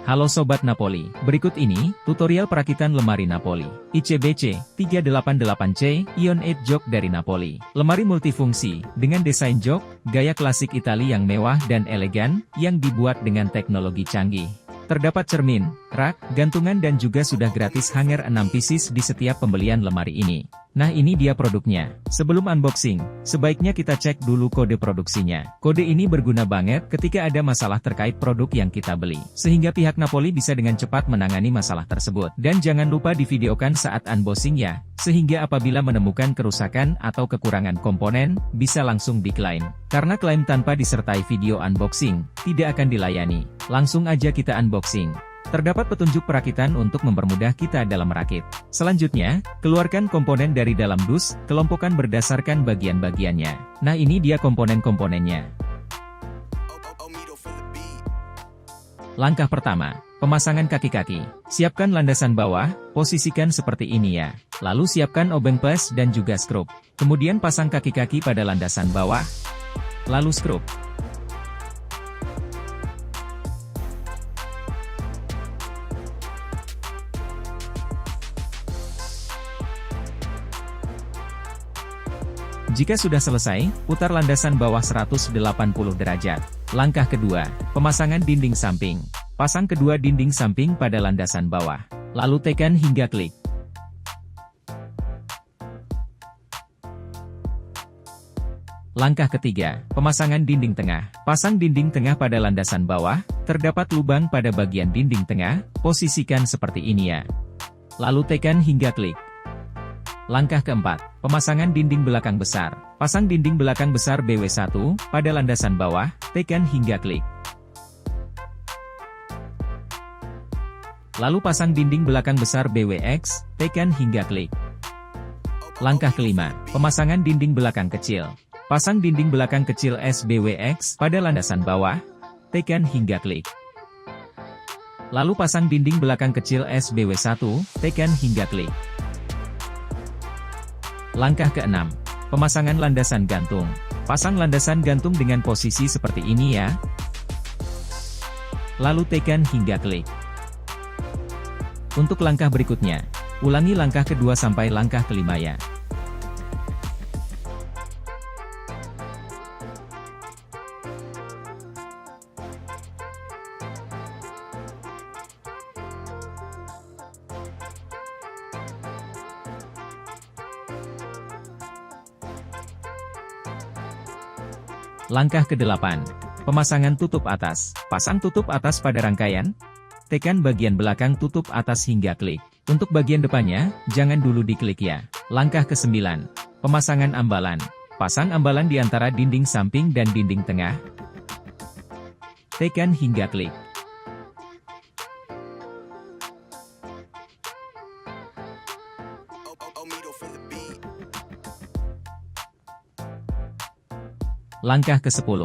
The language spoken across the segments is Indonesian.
Halo Sobat Napoli, berikut ini tutorial perakitan lemari Napoli ICBC 388C Ion 8 Jok dari Napoli. Lemari multifungsi dengan desain jok gaya klasik Italia yang mewah dan elegan yang dibuat dengan teknologi canggih. Terdapat cermin, rak, gantungan dan juga sudah gratis hanger 6 pieces di setiap pembelian lemari ini. Nah ini dia produknya. Sebelum unboxing, sebaiknya kita cek dulu kode produksinya. Kode ini berguna banget ketika ada masalah terkait produk yang kita beli. Sehingga pihak Napoli bisa dengan cepat menangani masalah tersebut. Dan jangan lupa divideokan saat unboxing ya. Sehingga apabila menemukan kerusakan atau kekurangan komponen, bisa langsung diklaim. Karena klaim tanpa disertai video unboxing, tidak akan dilayani. Langsung aja kita unboxing. Terdapat petunjuk perakitan untuk mempermudah kita dalam merakit. Selanjutnya, keluarkan komponen dari dalam dus, kelompokkan berdasarkan bagian-bagiannya. Nah ini dia komponen-komponennya. Langkah pertama, pemasangan kaki-kaki. Siapkan landasan bawah, posisikan seperti ini ya. Lalu siapkan obeng plus dan juga skrup. Kemudian pasang kaki-kaki pada landasan bawah. Lalu skrup. Jika sudah selesai, putar landasan bawah 180 derajat. Langkah kedua, pemasangan dinding samping. Pasang kedua dinding samping pada landasan bawah. Lalu tekan hingga klik. Langkah ketiga, pemasangan dinding tengah. Pasang dinding tengah pada landasan bawah, terdapat lubang pada bagian dinding tengah, posisikan seperti ini ya. Lalu tekan hingga klik. Langkah keempat, pemasangan dinding belakang besar. Pasang dinding belakang besar BW1 pada landasan bawah, tekan hingga klik. Lalu pasang dinding belakang besar BWX, tekan hingga klik. Langkah kelima, pemasangan dinding belakang kecil. Pasang dinding belakang kecil SBWX pada landasan bawah, tekan hingga klik. Lalu pasang dinding belakang kecil SBW1, tekan hingga klik. Langkah keenam, pemasangan landasan gantung. Pasang landasan gantung dengan posisi seperti ini ya. Lalu tekan hingga klik. Untuk langkah berikutnya, ulangi langkah kedua sampai langkah kelima ya. Langkah ke-8, pemasangan tutup atas. Pasang tutup atas pada rangkaian. Tekan bagian belakang tutup atas hingga klik. Untuk bagian depannya, jangan dulu diklik ya. Langkah ke-9, pemasangan ambalan. Pasang ambalan di antara dinding samping dan dinding tengah. Tekan hingga klik. Langkah ke-10,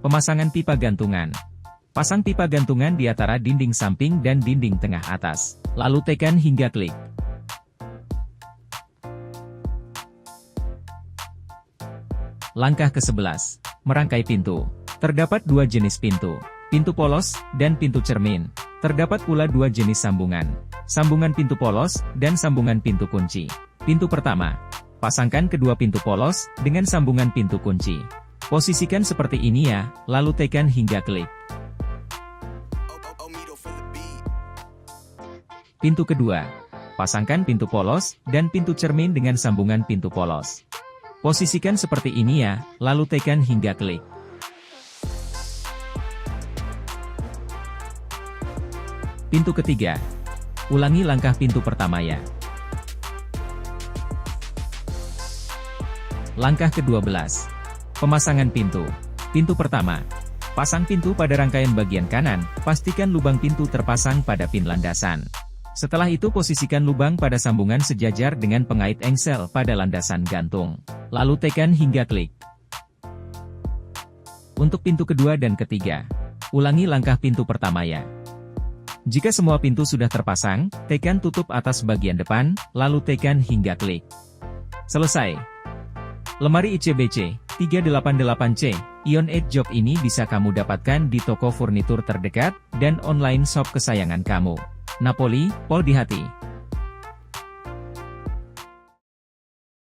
pemasangan pipa gantungan. Pasang pipa gantungan di antara dinding samping dan dinding tengah atas. Lalu tekan hingga klik. Langkah ke-11, merangkai pintu. Terdapat dua jenis pintu, pintu polos dan pintu cermin. Terdapat pula dua jenis sambungan, sambungan pintu polos dan sambungan pintu kunci. Pintu pertama, pasangkan kedua pintu polos dengan sambungan pintu kunci. Posisikan seperti ini ya, lalu tekan hingga klik. Pintu kedua, pasangkan pintu polos dan pintu cermin dengan sambungan pintu polos. Posisikan seperti ini ya, lalu tekan hingga klik. Pintu ketiga, ulangi langkah pintu pertama ya. Langkah ke-12, pemasangan pintu. Pintu pertama, pasang pintu pada rangkaian bagian kanan, pastikan lubang pintu terpasang pada pin landasan. Setelah itu posisikan lubang pada sambungan sejajar dengan pengait engsel pada landasan gantung. Lalu tekan hingga klik. Untuk pintu kedua dan ketiga, ulangi langkah pintu pertama ya. Jika semua pintu sudah terpasang, tekan tutup atas bagian depan, lalu tekan hingga klik. Selesai. Lemari ICBC 388C. Ion 8 jok ini bisa kamu dapatkan di toko furnitur terdekat, dan online shop kesayangan kamu. Napoli, Pol di hati.